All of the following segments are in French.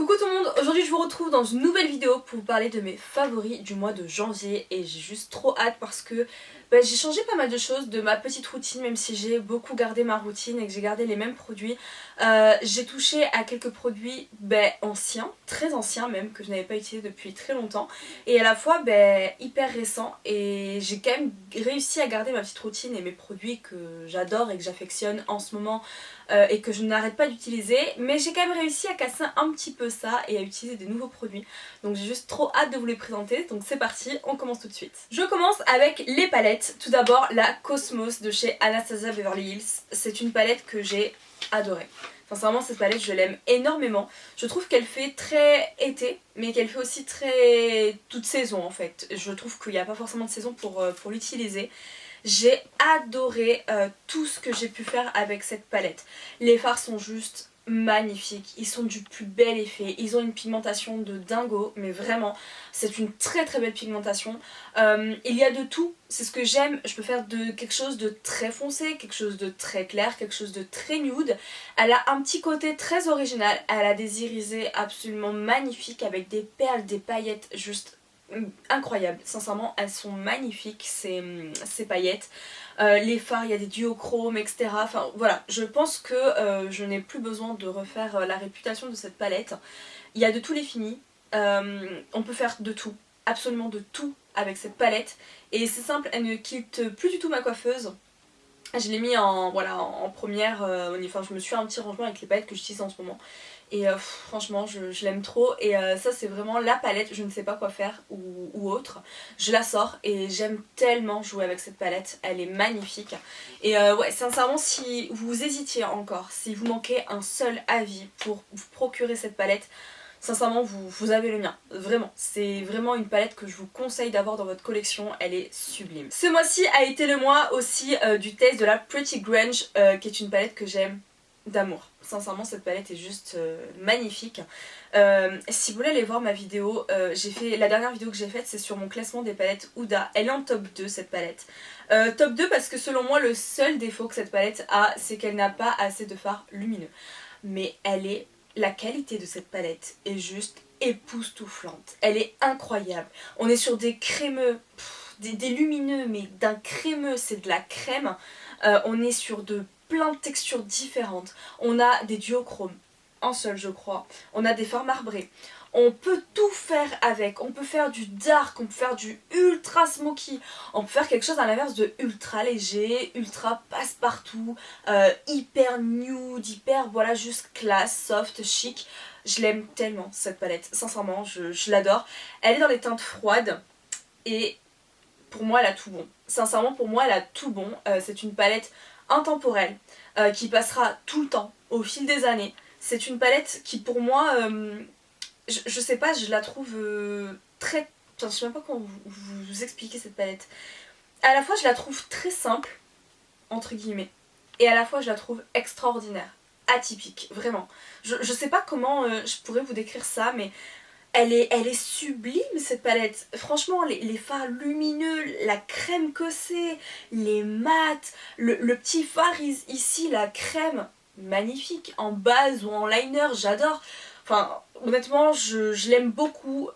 Coucou tout le monde, aujourd'hui je vous retrouve dans une nouvelle vidéo pour vous parler de mes favoris du mois de janvier et j'ai juste trop hâte parce que j'ai changé pas mal de choses de ma petite routine, même si j'ai beaucoup gardé ma routine et que j'ai gardé les mêmes produits. J'ai touché à quelques produits anciens, très anciens même, que je n'avais pas utilisé depuis très longtemps et à la fois hyper récents, et j'ai quand même réussi à garder ma petite routine et mes produits que j'adore et que j'affectionne en ce moment et que je n'arrête pas d'utiliser, mais j'ai quand même réussi à casser un petit peu ça et à utiliser des nouveaux produits. Donc j'ai juste trop hâte de vous les présenter, donc c'est parti, on commence tout de suite. Je commence avec les palettes. Tout d'abord la Cosmos de chez Anastasia Beverly Hills. C'est une palette que j'ai adorée. Sincèrement, cette palette je l'aime énormément. Je trouve qu'elle fait très été, mais qu'elle fait aussi très toute saison en fait. Je trouve qu'il n'y a pas forcément de saison pour l'utiliser. J'ai adoré tout ce que j'ai pu faire avec cette palette. Les fards sont juste magnifiques, ils sont du plus bel effet, ils ont une pigmentation de dingo, mais vraiment c'est une très très belle pigmentation. Il y a de tout, c'est ce que j'aime. Je peux faire de quelque chose de très foncé, quelque chose de très clair, quelque chose de très nude. Elle a un petit côté très original, elle a des irisés absolument magnifiques avec des perles, des paillettes juste incroyables. Sincèrement elles sont magnifiques ces paillettes. Les fards, il y a des duochromes, etc. Enfin voilà, je pense que je n'ai plus besoin de refaire la réputation de cette palette. Il y a de tous les finis, on peut faire de tout, absolument de tout avec cette palette. Et c'est simple, elle ne quitte plus du tout ma coiffeuse. Je l'ai mis en première, enfin je me suis fait un petit rangement avec les palettes que j'utilise en ce moment. Et franchement je l'aime trop, et ça c'est vraiment la palette, je ne sais pas quoi faire ou autre. Je la sors et j'aime tellement jouer avec cette palette, elle est magnifique. Et ouais, sincèrement, si vous hésitiez encore, si vous manquez un seul avis pour vous procurer cette palette, sincèrement vous avez le mien, vraiment. C'est vraiment une palette que je vous conseille d'avoir dans votre collection, elle est sublime. Ce mois-ci a été le mois aussi du test de la Pretty Grunge, qui est une palette que j'aime d'amour. Sincèrement cette palette est juste magnifique. Si vous voulez aller voir ma vidéo, la dernière vidéo que j'ai faite c'est sur mon classement des palettes Huda. Elle est en top 2 cette palette. Top 2 parce que selon moi le seul défaut que cette palette a, c'est qu'elle n'a pas assez de fards lumineux. Mais la qualité de cette palette est juste époustouflante. Elle est incroyable. On est sur des crémeux, des lumineux, mais d'un crémeux, c'est de la crème. On est sur plein de textures différentes. On a des duochromes, un seul je crois. On a des fards marbrés. On peut tout faire avec. On peut faire du dark, on peut faire du ultra smoky. On peut faire quelque chose à l'inverse de ultra léger, ultra passe-partout, hyper nude, hyper voilà juste classe, soft, chic. Je l'aime tellement cette palette. Sincèrement, je l'adore. Elle est dans les teintes froides et pour moi elle a tout bon. Sincèrement pour moi elle a tout bon. C'est une palette intemporelle qui passera tout le temps au fil des années. C'est une palette qui pour moi, je sais pas, je la trouve très... Enfin, je sais même pas comment vous expliquer cette palette. À la fois je la trouve très simple, entre guillemets, et à la fois je la trouve extraordinaire, atypique, vraiment. Je sais pas comment je pourrais vous décrire ça, mais elle est sublime cette palette. Franchement, les fards lumineux, la crème que c'est, les mats, le petit fard ici, la crème, magnifique, en base ou en liner, j'adore. Enfin, honnêtement, je l'aime beaucoup.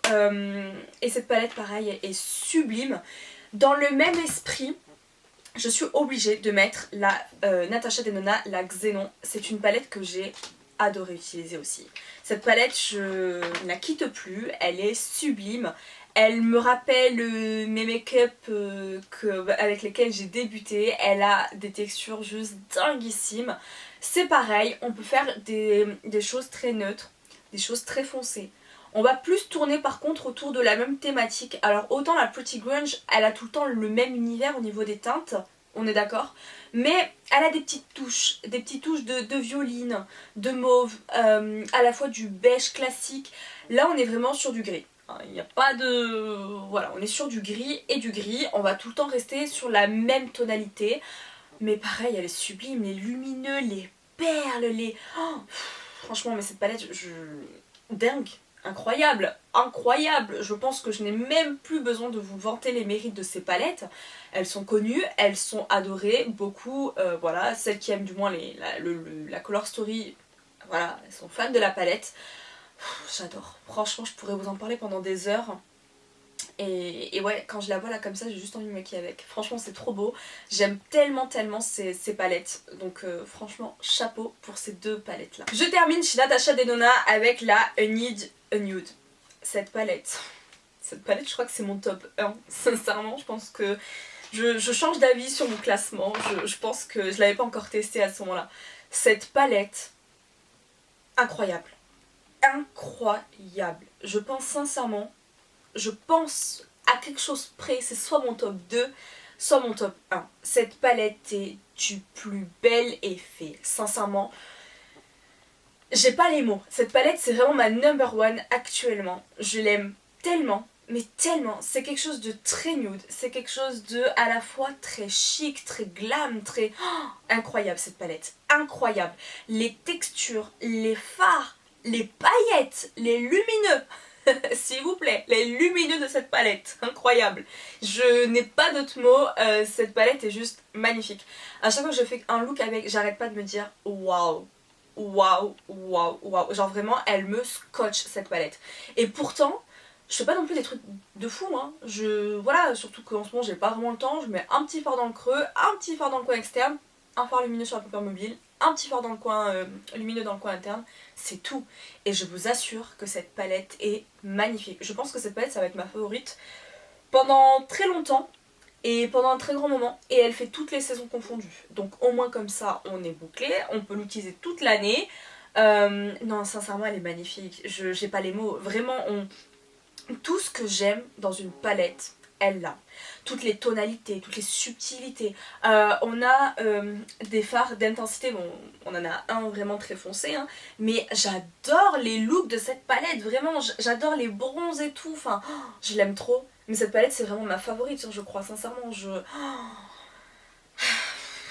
Et cette palette, pareil, est sublime. Dans le même esprit, je suis obligée de mettre la Natasha Denona, la Xénon. C'est une palette que j'ai adoré utiliser aussi. Cette palette, je ne la quitte plus, elle est sublime. Elle me rappelle mes make-up avec lesquels j'ai débuté. Elle a des textures juste dinguissimes. C'est pareil, on peut faire des choses très neutres, des choses très foncées. On va plus tourner par contre autour de la même thématique. Alors autant la Pretty Grunge, elle a tout le temps le même univers au niveau des teintes, on est d'accord, mais elle a des petites touches de violine, de mauve, à la fois du beige classique. Là on est vraiment sur du gris. Il n'y a pas de... Voilà, on est sur du gris et du gris. On va tout le temps rester sur la même tonalité. Mais pareil, elle est sublime, les lumineux, les perles, les... Oh, franchement, mais cette palette, dingue, incroyable, incroyable. Je pense que je n'ai même plus besoin de vous vanter les mérites de ces palettes. Elles sont connues, elles sont adorées, beaucoup, voilà, celles qui aiment du moins la Color Story, voilà, elles sont fans de la palette. J'adore. Franchement, je pourrais vous en parler pendant des heures. Et ouais, quand je la vois là comme ça, j'ai juste envie de me maquiller avec. Franchement, c'est trop beau. J'aime tellement ces palettes. Donc franchement, chapeau pour ces deux palettes là. Je termine chez Natasha Denona avec la A Need a Nude. Cette palette, je crois que c'est mon top 1. Sincèrement, je pense que je change d'avis sur mon classement. Je pense que je l'avais pas encore testé à ce moment-là. Cette palette, incroyable. Incroyable. Je pense sincèrement, je pense à quelque chose près, c'est soit mon top 2, soit mon top 1. Cette palette est du plus bel effet. Sincèrement, j'ai pas les mots. Cette palette, c'est vraiment ma number one actuellement. Je l'aime tellement, mais tellement. C'est quelque chose de très nude. C'est quelque chose de à la fois très chic, très glam, très... Oh, incroyable cette palette. Incroyable. Les textures, les fards, les paillettes, les lumineux. S'il vous plaît, les lumineux de cette palette, incroyable. Je n'ai pas d'autres mots, cette palette est juste magnifique. À chaque fois que je fais un look avec, j'arrête pas de me dire waouh, waouh, waouh, waouh. Genre vraiment, elle me scotche cette palette. Et pourtant, je fais pas non plus des trucs de fou, hein. Voilà, surtout qu'en ce moment j'ai pas vraiment le temps, je mets un petit fard dans le creux, un petit fard dans le coin externe, un fard lumineux sur la paupière mobile, un petit fard dans le coin lumineux dans le coin interne, c'est tout. Et je vous assure que cette palette est magnifique. Je pense que cette palette ça va être ma favorite pendant très longtemps et pendant un très grand moment. Et elle fait toutes les saisons confondues. Donc au moins comme ça on est bouclé, on peut l'utiliser toute l'année. Non sincèrement elle est magnifique, j'ai pas les mots. Vraiment tout ce que j'aime dans une palette, elle l'a. Toutes les tonalités, toutes les subtilités. On a des fards d'intensité, bon on en a un vraiment très foncé, hein, mais j'adore les looks de cette palette, vraiment j'adore les bronzes et tout, enfin je l'aime trop. Mais cette palette c'est vraiment ma favorite, je crois, sincèrement,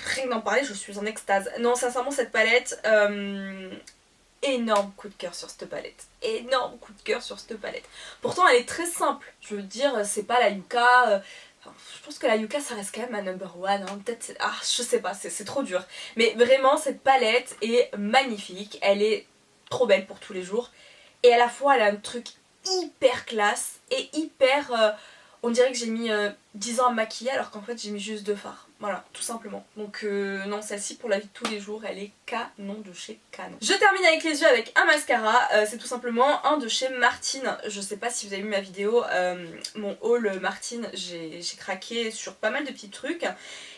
rien que d'en parler je suis en extase. Non sincèrement cette palette, énorme coup de cœur sur cette palette. Énorme coup de cœur sur cette palette. Pourtant elle est très simple. Je veux dire, c'est pas la Yuka. Je pense que la Yuka ça reste quand même ma number one. Hein. Peut-être. Ah, je sais pas, c'est trop dur. Mais vraiment, cette palette est magnifique. Elle est trop belle pour tous les jours. Et à la fois, elle a un truc hyper classe et hyper. On dirait que j'ai mis 10 ans à me maquiller alors qu'en fait j'ai mis juste 2 fards. Voilà, tout simplement. Donc non, celle-ci pour la vie de tous les jours, elle est canon de chez Canon. Je termine avec les yeux avec un mascara, c'est tout simplement un de chez Martine. Je sais pas si vous avez vu ma vidéo, mon haul Martine, j'ai craqué sur pas mal de petits trucs.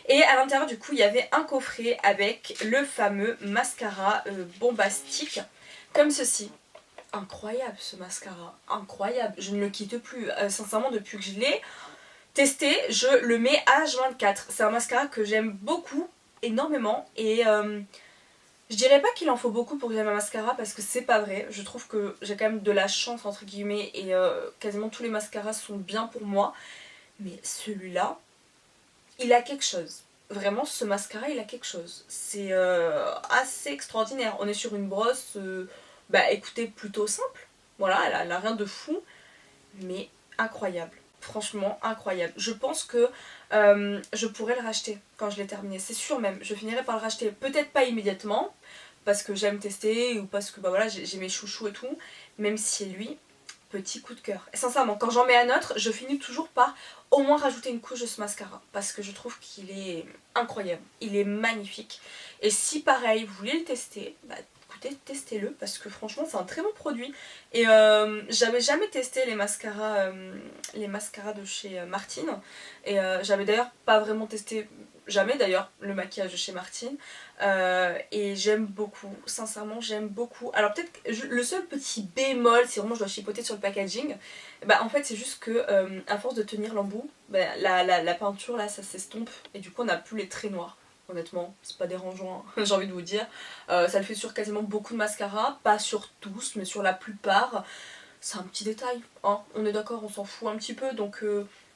Et à l'intérieur du coup il y avait un coffret avec le fameux mascara bombastique, comme ceci. Incroyable ce mascara, incroyable, je ne le quitte plus, sincèrement depuis que je l'ai testé, je le mets H24, c'est un mascara que j'aime beaucoup, énormément, et je dirais pas qu'il en faut beaucoup pour que j'aime un mascara parce que c'est pas vrai, je trouve que j'ai quand même de la chance entre guillemets et quasiment tous les mascaras sont bien pour moi, mais celui-là, il a quelque chose. Vraiment ce mascara il a quelque chose, c'est assez extraordinaire, on est sur une brosse... bah écoutez, plutôt simple. Voilà, elle a rien de fou, mais incroyable. Franchement, incroyable. Je pense que je pourrais le racheter quand je l'ai terminé. C'est sûr même, je finirai par le racheter. Peut-être pas immédiatement, parce que j'aime tester, ou parce que bah voilà, j'ai mes chouchous et tout. Même si lui, petit coup de cœur. Et sincèrement, quand j'en mets un autre, je finis toujours par au moins rajouter une couche de ce mascara. Parce que je trouve qu'il est incroyable. Il est magnifique. Et si pareil, vous voulez le tester, bah testez-le parce que franchement c'est un très bon produit et j'avais jamais testé les mascaras de chez Martine et j'avais d'ailleurs pas vraiment testé jamais d'ailleurs le maquillage de chez Martine et j'aime beaucoup, sincèrement j'aime beaucoup. Alors peut-être le seul petit bémol si vraiment je dois chipoter sur le packaging, bah en fait c'est juste que à force de tenir l'embout, bah, la peinture là ça s'estompe et du coup on n'a plus les traits noirs. Honnêtement, c'est pas dérangeant, hein, j'ai envie de vous dire. Ça le fait sur quasiment beaucoup de mascaras, pas sur tous, mais sur la plupart. C'est un petit détail, hein. On est d'accord, on s'en fout un petit peu, donc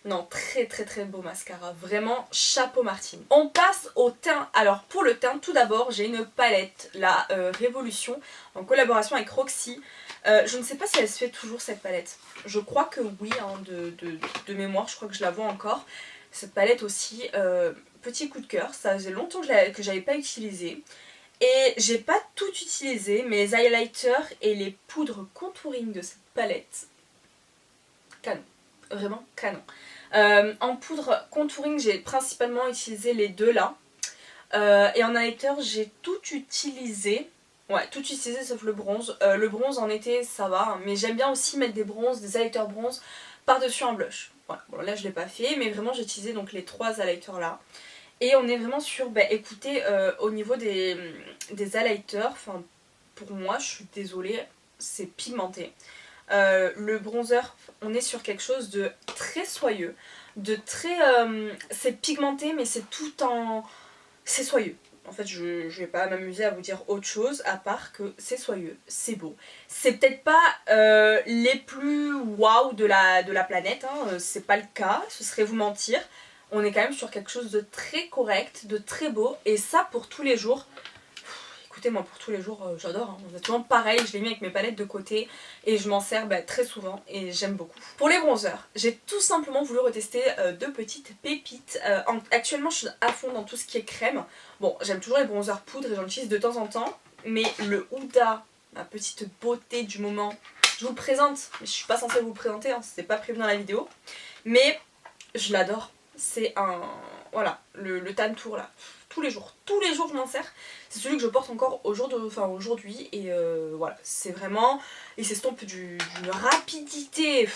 non, très beau mascara. Vraiment, chapeau Martine. On passe au teint. Alors pour le teint, tout d'abord, j'ai une palette, la Révolution, en collaboration avec Roxy. Je ne sais pas si elle se fait toujours cette palette. Je crois que oui, hein, de mémoire, je crois que je la vois encore. Cette palette aussi... petit coup de cœur, ça faisait longtemps que j'avais pas utilisé. Et j'ai pas tout utilisé, mais les highlighters et les poudres contouring de cette palette, canon, vraiment canon. En poudre contouring, j'ai principalement utilisé les deux là. Et en highlighter, j'ai tout utilisé. Ouais, tout utilisé sauf le bronze. Le bronze en été, ça va, hein, mais j'aime bien aussi mettre des bronzes, des highlighters bronze par-dessus un blush. Voilà, bon là je l'ai pas fait, mais vraiment j'ai utilisé donc les trois highlighters là. Et on est vraiment sur, bah écoutez, au niveau des highlighters, enfin pour moi, je suis désolée, c'est pigmenté. Le bronzer, on est sur quelque chose de très soyeux, de très... c'est pigmenté mais c'est tout en... c'est soyeux. En fait, je vais pas m'amuser à vous dire autre chose à part que c'est soyeux, c'est beau. C'est peut-être pas les plus waouh de la planète, hein, c'est pas le cas, ce serait vous mentir. On est quand même sur quelque chose de très correct, de très beau, et ça pour tous les jours. Écoutez, moi pour tous les jours, j'adore, hein. Honnêtement, pareil, je l'ai mis avec mes palettes de côté et je m'en sers très souvent et j'aime beaucoup. Pour les bronzers, j'ai tout simplement voulu retester deux petites pépites. Actuellement, je suis à fond dans tout ce qui est crème. Bon, j'aime toujours les bronzers poudre et j'en utilise de temps en temps, mais le Huda, ma petite beauté du moment, je vous le présente, mais je suis pas censée vous le présenter, hein, c'est pas prévu dans la vidéo, mais je l'adore. C'est un... voilà, le Tan Tour là. Tous les jours je m'en sers. C'est celui que je porte encore aujourd'hui et voilà, c'est vraiment... il s'estompe d'une rapidité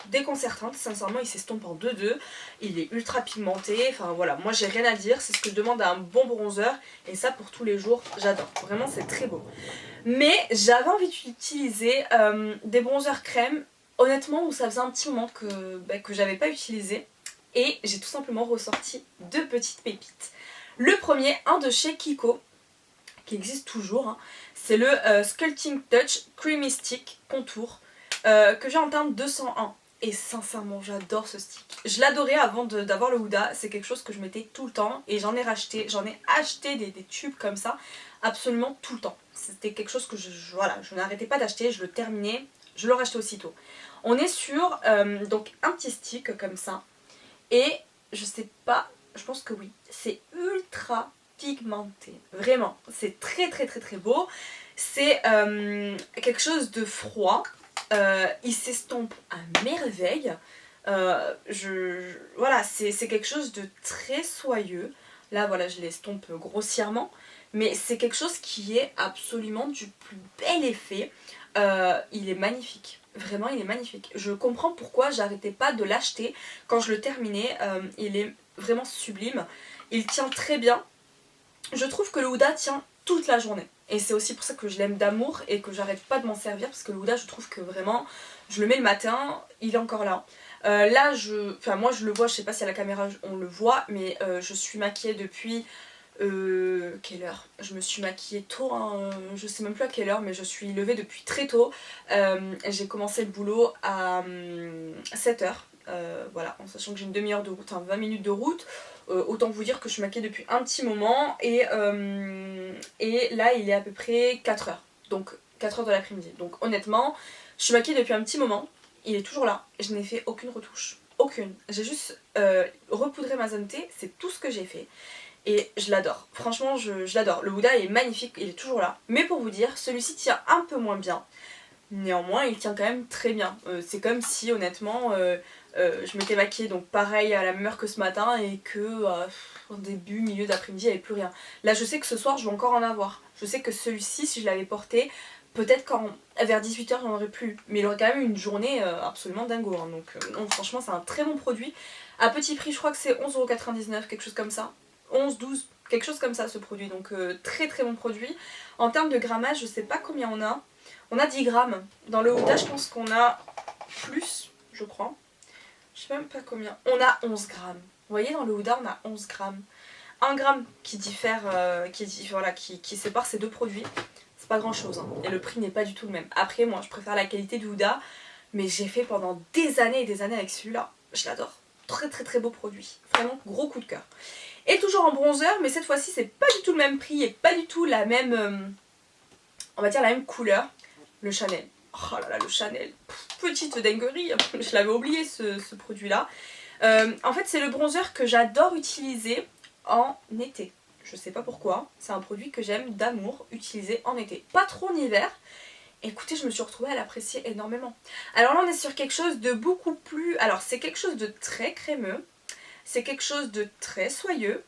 déconcertante, sincèrement il s'estompe en 2-2, il est ultra pigmenté, enfin voilà, moi j'ai rien à dire, c'est ce que je demande à un bon bronzer et ça pour tous les jours, j'adore, vraiment c'est très beau. Mais j'avais envie d'utiliser des bronzers crème, honnêtement où ça faisait un petit moment que j'avais pas utilisé. Et j'ai tout simplement ressorti deux petites pépites. Le premier, un de chez Kiko, qui existe toujours, hein, c'est le Sculpting Touch Creamy Stick Contour, que j'ai en teinte 201. Et sincèrement, j'adore ce stick. Je l'adorais avant d'avoir le Huda, c'est quelque chose que je mettais tout le temps. Et j'en ai acheté des tubes comme ça, absolument tout le temps. C'était quelque chose que voilà, je n'arrêtais pas d'acheter, je le terminais, je le rachetais aussitôt. On est sur donc un petit stick comme ça. Et je sais pas, je pense que oui, c'est ultra pigmenté, vraiment, c'est très très très très beau, c'est quelque chose de froid, il s'estompe à merveille, voilà, c'est quelque chose de très soyeux, là voilà je l'estompe grossièrement, mais c'est quelque chose qui est absolument du plus bel effet, il est magnifique. Vraiment il est magnifique. Je comprends pourquoi j'arrêtais pas de l'acheter quand je le terminais. Il est vraiment sublime. Il tient très bien. Je trouve que le Huda tient toute la journée. Et c'est aussi pour ça que je l'aime d'amour et que j'arrête pas de m'en servir. Parce que le Huda je trouve que vraiment, je le mets le matin, il est encore là. Là, moi je le vois, je sais pas si à la caméra on le voit, mais je suis maquillée depuis... quelle heure? Je me suis maquillée tôt, hein, je sais même plus à quelle heure, mais je suis levée depuis très tôt. J'ai commencé le boulot à 7h, voilà, en sachant que j'ai une demi-heure de route, 20 minutes de route. Autant vous dire que je suis maquillée depuis un petit moment et là il est à peu près 4h, donc 4h de l'après-midi. Donc honnêtement, je suis maquillée depuis un petit moment, il est toujours là, je n'ai fait aucune retouche, aucune. J'ai juste repoudré ma zone T, c'est tout ce que j'ai fait. Et je l'adore, franchement je l'adore. Le Huda est magnifique, il est toujours là. Mais pour vous dire, celui-ci tient un peu moins bien. Néanmoins, il tient quand même très bien. C'est comme si honnêtement, je m'étais maquillée donc pareil à la même heure que ce matin et que en début, milieu d'après-midi, il n'y avait plus rien. Là je sais que ce soir je vais encore en avoir. Je sais que celui-ci, si je l'avais porté, peut-être vers 18h j'en aurais plus. Mais il aurait quand même eu une journée absolument dingo. Hein. Donc non, franchement c'est un très bon produit. À petit prix, je crois que c'est 11,99€, quelque chose comme ça. 11, 12, quelque chose comme ça ce produit, donc très très bon produit. En termes de grammage, je sais pas combien on a. On a 10 grammes. Dans le Huda, je pense qu'on a plus, je crois. Je sais même pas combien. On a 11 grammes. Vous voyez, dans le Huda, on a 11 grammes. 1 gramme qui diffère, qui sépare ces deux produits. C'est pas grand chose, hein. Et le prix n'est pas du tout le même. Après, moi, je préfère la qualité du Huda, mais j'ai fait pendant des années et des années avec celui-là. Je l'adore. Très très très beau produit. Vraiment, gros coup de cœur. Et toujours en bronzer, mais cette fois-ci c'est pas du tout le même prix et pas du tout la même, on va dire la même couleur. Le Chanel. Oh là là, le Chanel. Petite dinguerie, je l'avais oublié ce produit là. En fait c'est le bronzer que j'adore utiliser en été. je sais pas pourquoi, c'est un produit que j'aime d'amour utiliser en été. Pas trop en hiver. Écoutez, je me suis retrouvée à l'apprécier énormément. Alors là on est sur quelque chose de beaucoup plus... Alors c'est quelque chose de très crémeux, c'est quelque chose de très soyeux,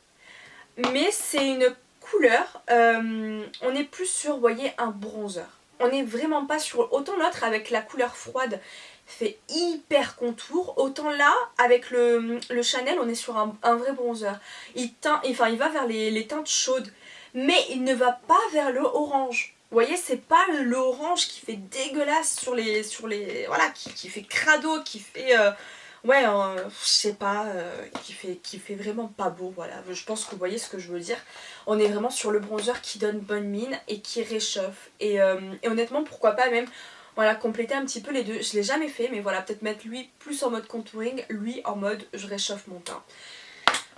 mais c'est une couleur, on est plus sur, vous voyez, un bronzer. On n'est vraiment pas sur... Autant l'autre avec la couleur froide fait hyper contour, autant là avec le Chanel on est sur un vrai bronzer. Il va vers les teintes chaudes, mais il ne va pas vers le orange. Vous voyez, c'est pas l'orange qui fait dégueulasse voilà, qui fait crado, qui fait ouais, je sais pas, qui fait vraiment pas beau, voilà. Je pense que vous voyez ce que je veux dire. On est vraiment sur le bronzer qui donne bonne mine et qui réchauffe. Et honnêtement, pourquoi pas même, voilà, compléter un petit peu les deux. Je l'ai jamais fait, mais voilà, peut-être mettre lui plus en mode contouring, lui en mode je réchauffe mon teint.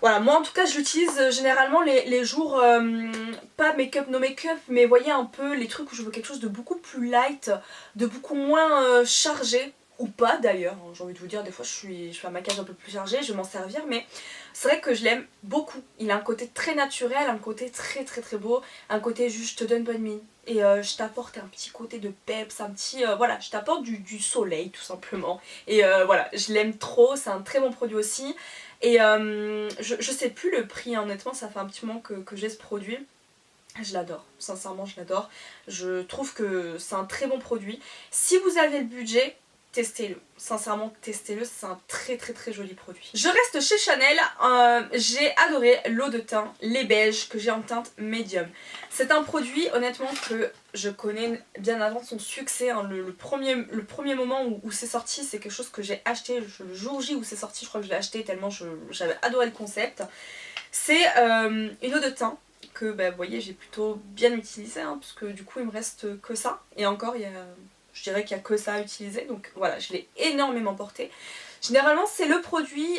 Voilà, moi en tout cas je l'utilise généralement les jours, pas make-up, no make-up, mais voyez un peu les trucs où je veux quelque chose de beaucoup plus light, de beaucoup moins chargé, ou pas d'ailleurs, hein, j'ai envie de vous dire, des fois je fais un maquillage un peu plus chargé, je vais m'en servir, mais c'est vrai que je l'aime beaucoup. Il a un côté très naturel, un côté très très très beau, un côté juste je te donne bonne mine. Et je t'apporte un petit côté de peps, un petit... voilà, je t'apporte du soleil tout simplement. Et voilà, je l'aime trop, c'est un très bon produit aussi. Et je sais plus le prix, hein, honnêtement, ça fait un petit moment que j'ai ce produit. Je l'adore, sincèrement je l'adore. Je trouve que c'est un très bon produit. Si vous avez le budget, testez-le. Sincèrement, testez-le, c'est un très très très joli produit. Je reste chez Chanel, j'ai adoré l'eau de teint, les beiges que j'ai en teinte médium. C'est un produit honnêtement que je connais bien avant son succès, hein. Le premier moment où c'est sorti, c'est quelque chose que j'ai acheté, le jour J où c'est sorti, je crois que je l'ai acheté tellement j'avais adoré le concept. C'est une eau de teint que bah, vous voyez j'ai plutôt bien utilisé, hein, parce que du coup il me reste que ça. Et encore je dirais qu'il n'y a que ça à utiliser, donc voilà, je l'ai énormément porté. Généralement c'est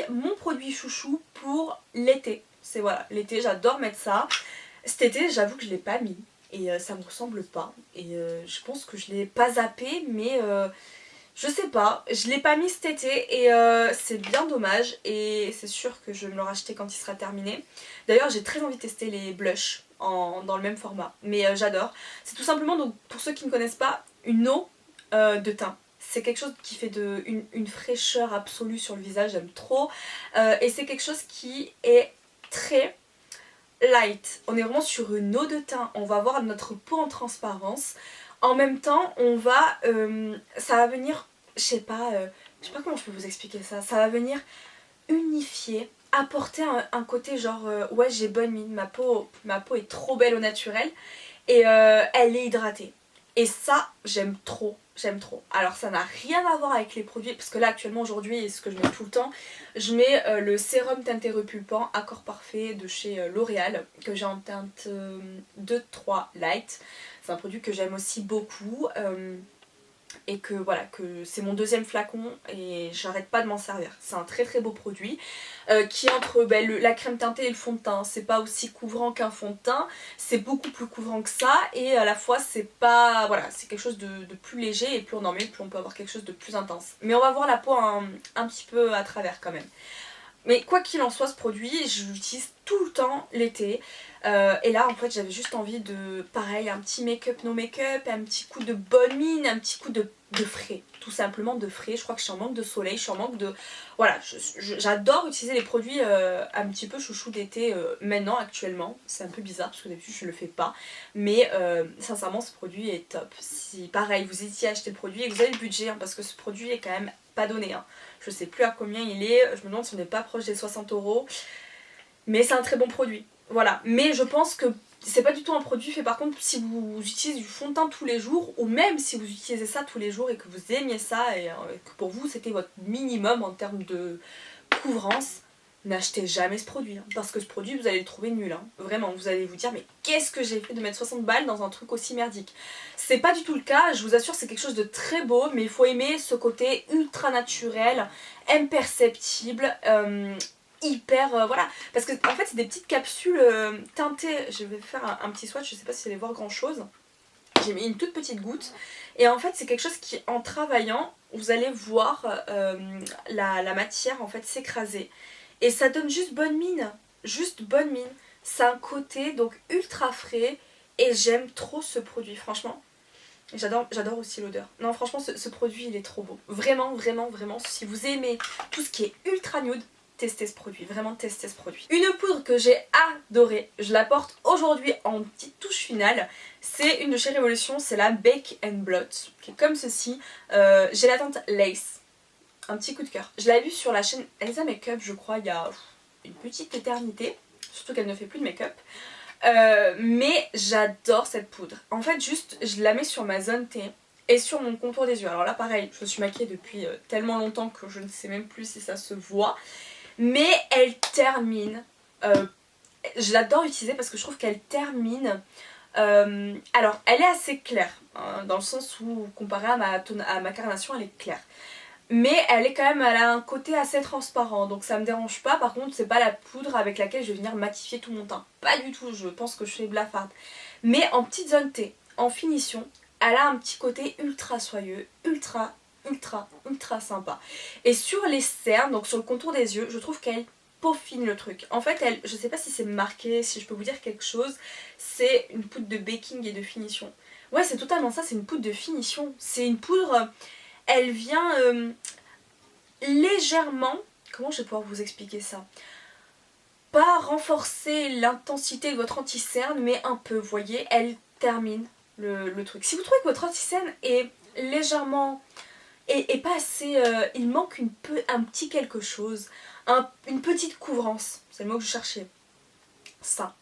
mon produit chouchou pour l'été. C'est voilà, l'été j'adore mettre ça. Cet été j'avoue que je ne l'ai pas mis et ça me ressemble pas. Et je pense que je l'ai pas zappé, mais je sais pas, je l'ai pas mis cet été et c'est bien dommage. Et c'est sûr que je vais me le racheter quand il sera terminé. D'ailleurs j'ai très envie de tester les blushs dans le même format, mais j'adore. C'est tout simplement, donc pour ceux qui ne connaissent pas, une eau de teint. C'est quelque chose qui fait une fraîcheur absolue sur le visage, j'aime trop. Et c'est quelque chose qui est très light. On est vraiment sur une eau de teint, on va voir notre peau en transparence. En même temps, ça va venir, je sais pas comment je peux vous expliquer ça. Ça va venir unifier, apporter un côté genre, ouais j'ai bonne mine, ma peau est trop belle au naturel. Et elle est hydratée. Et ça, j'aime trop, j'aime trop. Alors ça n'a rien à voir avec les produits, parce que là actuellement aujourd'hui, ce que je mets tout le temps, je mets le sérum teinté repulpant Accord Parfait de chez L'Oréal, que j'ai en teinte 2-3 Light. C'est un produit que j'aime aussi beaucoup. Et que voilà, que c'est mon deuxième flacon et j'arrête pas de m'en servir. C'est un très très beau produit qui entre la crème teintée et le fond de teint. C'est pas aussi couvrant qu'un fond de teint, c'est beaucoup plus couvrant que ça et à la fois c'est pas, voilà, c'est quelque chose de plus léger et plus on en met, plus on peut avoir quelque chose de plus intense. Mais on va voir la peau un petit peu à travers quand même. Mais quoi qu'il en soit, ce produit, je l'utilise tout le temps l'été. Et là, en fait, j'avais juste envie de, pareil, un petit make-up, no make-up, un petit coup de bonne mine, un petit coup de frais. Tout simplement de frais. Je crois que je suis en manque de soleil, je suis en manque de... Voilà, j'adore utiliser les produits un petit peu chouchou d'été maintenant, actuellement. C'est un peu bizarre parce que d'habitude, je le fais pas. Mais sincèrement, ce produit est top. Si, pareil, vous hésitez à acheter le produit et que vous avez le budget, hein, parce que ce produit est quand même pas donné, hein. Je sais plus à combien il est, je me demande si on n'est pas proche des 60 €. Mais c'est un très bon produit. Voilà. Mais je pense que c'est pas du tout un produit fait par contre si vous utilisez du fond de teint tous les jours, ou même si vous utilisez ça tous les jours et que vous aimiez ça et que pour vous c'était votre minimum en termes de couvrance, n'achetez jamais ce produit. Hein, parce que ce produit vous allez le trouver nul. Hein. Vraiment, vous allez vous dire mais qu'est-ce que j'ai fait de mettre 60 balles dans un truc aussi merdique. C'est pas du tout le cas, je vous assure c'est quelque chose de très beau, mais il faut aimer ce côté ultra naturel, imperceptible, hyper voilà, parce que en fait c'est des petites capsules teintées. Je vais faire un petit swatch, je sais pas si vous allez voir grand chose. J'ai mis une toute petite goutte et en fait c'est quelque chose qui en travaillant vous allez voir la matière en fait s'écraser et ça donne juste bonne mine, juste bonne mine. C'est un côté donc ultra frais et j'aime trop ce produit franchement. J'adore aussi l'odeur. Non franchement ce produit il est trop beau. Vraiment vraiment vraiment si vous aimez tout ce qui est ultra nude, testez ce produit, vraiment testez ce produit. Une poudre que j'ai adorée, je la porte aujourd'hui en petite touche finale, c'est une de chez Révolution, c'est la Bake and Blot, qui est comme ceci. J'ai la teinte Lace, un petit coup de cœur. Je l'ai vue sur la chaîne Elsa Makeup je crois il y a une petite éternité, surtout qu'elle ne fait plus de make-up. Mais j'adore cette poudre. En fait juste je la mets sur ma zone T et sur mon contour des yeux. Alors là pareil, je me suis maquillée depuis tellement longtemps que je ne sais même plus si ça se voit. Mais elle termine, je l'adore utiliser parce que je trouve qu'elle termine, alors elle est assez claire, hein, dans le sens où comparée à ma carnation elle est claire. Mais elle est quand même, elle a un côté assez transparent donc ça me dérange pas. Par contre c'est pas la poudre avec laquelle je vais venir matifier tout mon teint. Pas du tout, je pense que je fais blafarde. Mais en petite zone T, en finition, elle a un petit côté ultra soyeux, ultra sympa. Et sur les cernes, donc sur le contour des yeux, je trouve qu'elle peaufine le truc. En fait elle, je sais pas si c'est marqué, si je peux vous dire quelque chose, c'est une poudre de baking et de finition. Ouais c'est totalement ça, c'est une poudre de finition. C'est une poudre... Elle vient légèrement, comment je vais pouvoir vous expliquer ça, pas renforcer l'intensité de votre anti-cerne, mais un peu, vous voyez, elle termine le truc. Si vous trouvez que votre anti-cerne est légèrement, et pas assez, il manque un petit quelque chose, une petite couvrance, c'est le mot que je cherchais, ça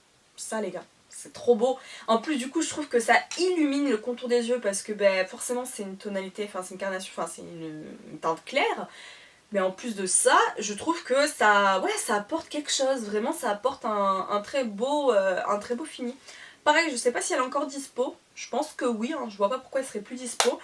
les gars. C'est trop beau. En plus du coup je trouve que ça illumine le contour des yeux parce que ben, forcément c'est une tonalité, enfin c'est une carnation, enfin c'est une teinte claire. Mais en plus de ça, je trouve que ça, ouais, ça apporte quelque chose. Vraiment ça apporte un très beau fini. Pareil, je sais pas si elle est encore dispo. Je pense que oui, hein, je vois pas pourquoi elle serait plus dispo.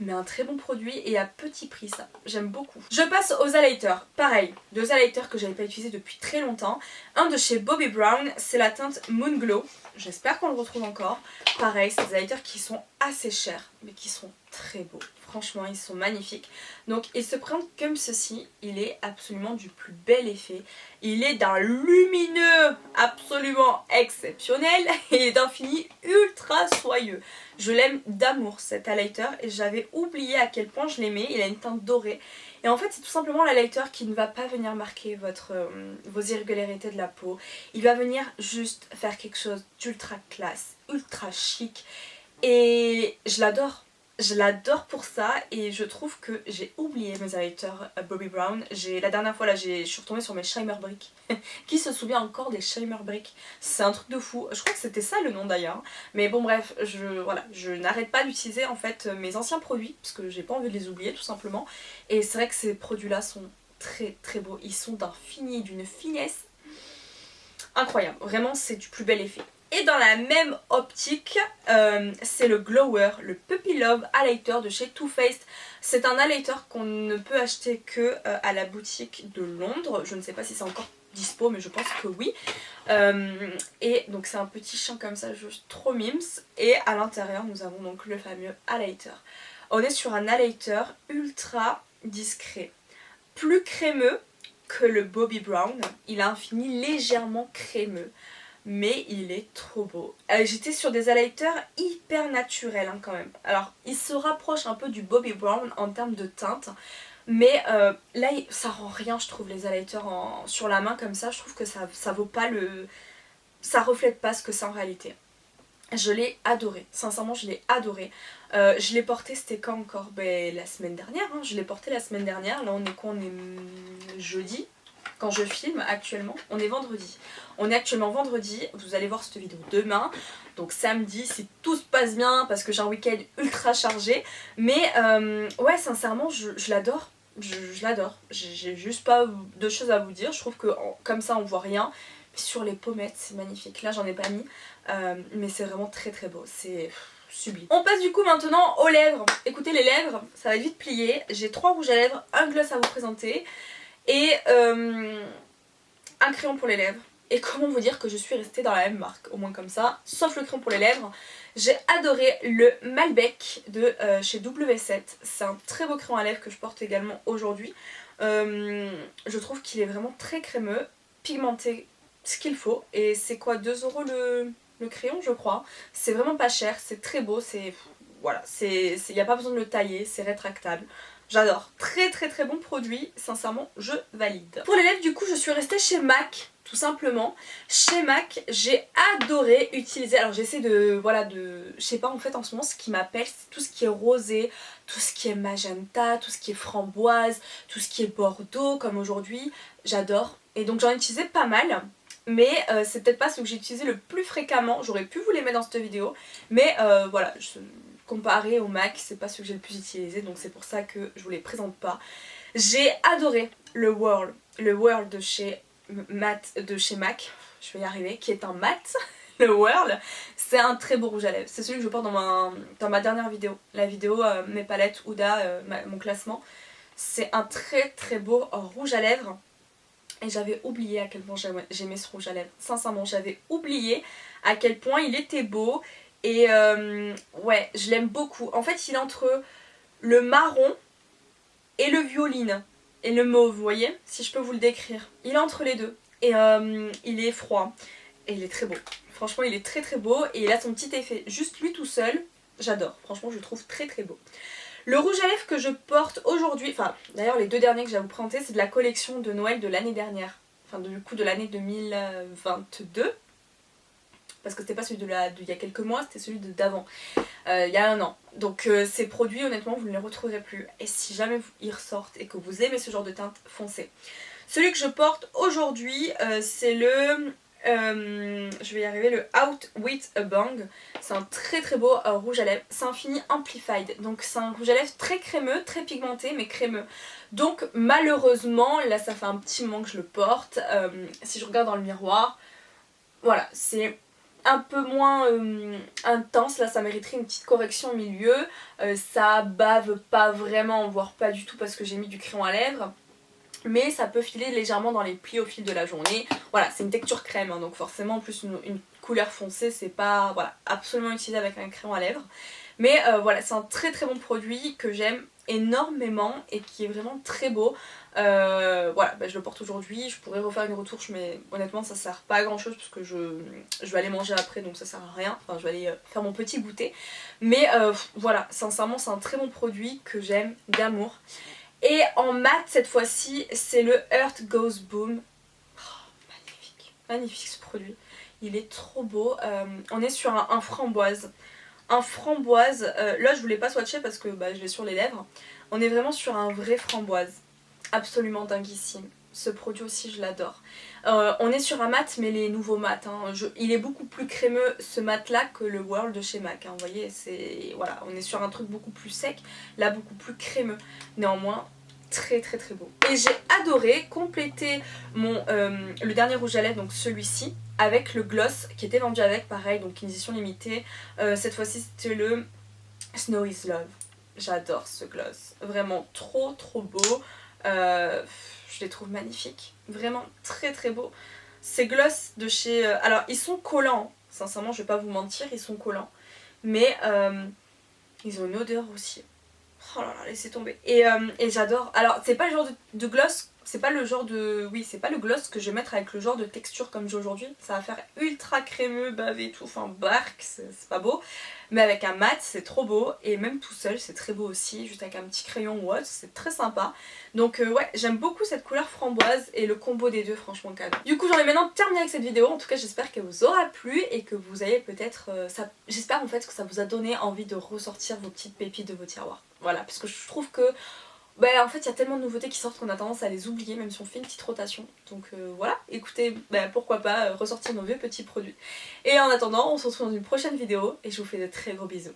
Mais un très bon produit et à petit prix ça, j'aime beaucoup. Je passe aux highlighters, pareil, deux highlighters que j'avais pas utilisé depuis très longtemps. Un de chez Bobbi Brown, c'est la teinte Moon Glow, j'espère qu'on le retrouve encore. Pareil, c'est des highlighters qui sont assez chers, mais qui sont très beaux. Franchement, ils sont magnifiques. Donc, il se présente comme ceci. Il est absolument du plus bel effet. Il est d'un lumineux absolument exceptionnel et d'un fini ultra soyeux. Je l'aime d'amour cet highlighter et j'avais oublié à quel point je l'aimais. Il a une teinte dorée. Et en fait, c'est tout simplement l'highlighter qui ne va pas venir marquer vos irrégularités de la peau. Il va venir juste faire quelque chose d'ultra classe, ultra chic. Et je l'adore. Je l'adore pour ça et je trouve que j'ai oublié mes highlighters Bobbi Brown. La dernière fois là je suis retombée sur mes Shimmer Brick. Qui se souvient encore des Shimmer Brick? C'est un truc de fou. Je crois que c'était ça le nom d'ailleurs. Mais bon bref, je n'arrête pas d'utiliser en fait mes anciens produits parce que j'ai pas envie de les oublier tout simplement. Et c'est vrai que ces produits là sont très beaux. Ils sont d'un fini, d'une finesse incroyable. Vraiment c'est du plus bel effet. Et dans la même optique, c'est le Glower, le Puppy Love Highlighter de chez Too Faced. C'est un highlighter qu'on ne peut acheter que à la boutique de Londres. Je ne sais pas si c'est encore dispo, mais je pense que oui. Et donc c'est un petit chien comme ça, juste trop mimes. Et à l'intérieur, nous avons donc le fameux highlighter. On est sur un highlighter ultra discret. Plus crémeux que le Bobbi Brown. Il a un fini légèrement crémeux. Mais il est trop beau. J'étais sur des highlighters hyper naturels hein, quand même. Alors il se rapproche un peu du Bobbi Brown en termes de teinte. Mais là ça rend rien je trouve les highlighters sur la main comme ça. Je trouve que ça vaut pas le... Ça reflète pas ce que c'est en réalité. Je l'ai adoré, sincèrement je l'ai adoré. Je l'ai porté, c'était quand encore? Ben, la semaine dernière, hein. Je l'ai porté la semaine dernière. Là on est quoi? On est jeudi. Quand je filme actuellement, on est vendredi. On est actuellement vendredi, vous allez voir cette vidéo demain. Donc samedi si tout se passe bien parce que j'ai un week-end ultra chargé. Mais ouais sincèrement je l'adore. Je l'adore. J'ai juste pas de choses à vous dire. Je trouve que comme ça on voit rien. Sur les pommettes c'est magnifique. Là j'en ai pas mis. Mais c'est vraiment très beau. C'est sublime. On passe du coup maintenant aux lèvres. Écoutez les lèvres, ça va être vite plié. J'ai 3 rouges à lèvres, un gloss à vous présenter. Et un crayon pour les lèvres. Et comment vous dire que je suis restée dans la même marque, au moins comme ça, sauf le crayon pour les lèvres. J'ai adoré le Malbec de chez W7. C'est un très beau crayon à lèvres que je porte également aujourd'hui. Je trouve qu'il est vraiment très crémeux, pigmenté ce qu'il faut. Et c'est quoi, 2 € le crayon je crois. C'est vraiment pas cher, c'est très beau, c'est... Voilà, il n'y a pas besoin de le tailler, c'est rétractable. J'adore, très très très bon produit, sincèrement je valide. Pour les lèvres du coup je suis restée chez MAC, tout simplement. Chez MAC j'ai adoré utiliser, alors j'essaie de, voilà, je sais pas en fait en ce moment ce qui m'appelle c'est tout ce qui est rosé, tout ce qui est magenta, tout ce qui est framboise, tout ce qui est bordeaux comme aujourd'hui, j'adore. Et donc j'en ai utilisé pas mal. Mais c'est peut-être pas ce que j'ai utilisé le plus fréquemment, j'aurais pu vous les mettre dans cette vidéo. Mais voilà, comparé au MAC, c'est pas ce que j'ai le plus utilisé, donc c'est pour ça que je vous les présente pas. J'ai adoré le Whirl de chez MAC, je vais y arriver, qui est un mat. Le Whirl, c'est un très beau rouge à lèvres. C'est celui que je porte dans ma dernière vidéo. La vidéo mes palettes Huda, mon classement. C'est un très très beau rouge à lèvres. Et j'avais oublié à quel point j'aimais ce rouge à lèvres. Sincèrement, j'avais oublié à quel point il était beau. Et ouais, je l'aime beaucoup. En fait, il est entre le marron et le violine. Et le mauve, vous voyez, si je peux vous le décrire. Il est entre les deux. Et il est froid. Et il est très beau. Franchement, il est très très beau. Et il a son petit effet. Juste lui tout seul, j'adore. Franchement, je le trouve très très beau. Le rouge à lèvres que je porte aujourd'hui, enfin d'ailleurs les 2 derniers que je vais vous présenter, c'est de la collection de Noël de l'année dernière. Enfin du coup de l'année 2022. Parce que c'était pas celui d'il y a quelques mois, c'était celui d'avant. Il y a 1 an. Donc ces produits honnêtement vous ne les retrouverez plus. Et si jamais ils ressortent et que vous aimez ce genre de teinte, foncez. Celui que je porte aujourd'hui c'est le... je vais y arriver, le Out With A Bang. C'est un très très beau rouge à lèvres. C'est un fini amplified. Donc c'est un rouge à lèvres très crémeux, très pigmenté mais crémeux. Donc malheureusement, là ça fait un petit moment que je le porte. Si je regarde dans le miroir, voilà, c'est un peu moins intense. Là ça mériterait une petite correction au milieu. Ça bave pas vraiment, voire pas du tout parce que j'ai mis du crayon à lèvres. Mais ça peut filer légèrement dans les plis au fil de la journée. Voilà, c'est une texture crème, hein, donc forcément en plus une couleur foncée, c'est pas voilà, absolument utilisé avec un crayon à lèvres. Mais voilà, c'est un très très bon produit que j'aime énormément et qui est vraiment très beau. Voilà, bah, je le porte aujourd'hui, je pourrais refaire une retouche mais honnêtement ça sert pas à grand chose parce que je vais aller manger après donc ça sert à rien. Enfin je vais aller faire mon petit goûter. Mais voilà, sincèrement c'est un très bon produit que j'aime d'amour. Et en mat cette fois-ci c'est le Earth Goes Boom. Oh, magnifique, magnifique ce produit. Il est trop beau. On est sur un framboise. Un framboise, là je voulais pas swatcher parce que bah, je l'ai sur les lèvres. On est vraiment sur un vrai framboise. Absolument dinguissime. Ce produit aussi je l'adore. On est sur un mat mais les nouveaux mats. Hein. Il est beaucoup plus crémeux ce mat là que le Whirl de chez MAC. Hein. Vous voyez, voilà, on est sur un truc beaucoup plus sec. Là beaucoup plus crémeux. Néanmoins très très très beau. Et j'ai adoré compléter le dernier rouge à lèvres, donc celui-ci, avec le gloss qui était vendu avec, pareil, donc une édition limitée. Cette fois-ci c'était le Snow is Love. J'adore ce gloss. Vraiment trop trop beau. Je les trouve magnifiques. Vraiment très très beau. Ces gloss de chez... alors ils sont collants. Sincèrement je vais pas vous mentir, ils sont collants. Mais ils ont une odeur aussi. Oh là là, laissez tomber. Et j'adore. Alors c'est pas le genre de gloss, c'est pas le genre de... Oui, c'est pas le gloss que je vais mettre avec le genre de texture comme j'ai aujourd'hui. Ça va faire ultra crémeux, bavé et tout, enfin bark, c'est pas beau. Mais avec un mat, c'est trop beau. Et même tout seul, c'est très beau aussi. Juste avec un petit crayon ou autre, c'est très sympa. Donc ouais, j'aime beaucoup cette couleur framboise et le combo des deux, franchement canon. Du coup, j'en ai maintenant terminé avec cette vidéo. En tout cas, j'espère qu'elle vous aura plu et que vous allez peut-être... j'espère en fait que ça vous a donné envie de ressortir vos petites pépites de vos tiroirs. Voilà, parce que je trouve que... bah, en fait il y a tellement de nouveautés qui sortent qu'on a tendance à les oublier même si on fait une petite rotation. Donc voilà, écoutez, bah, pourquoi pas ressortir nos vieux petits produits. Et en attendant, on se retrouve dans une prochaine vidéo et je vous fais de très gros bisous.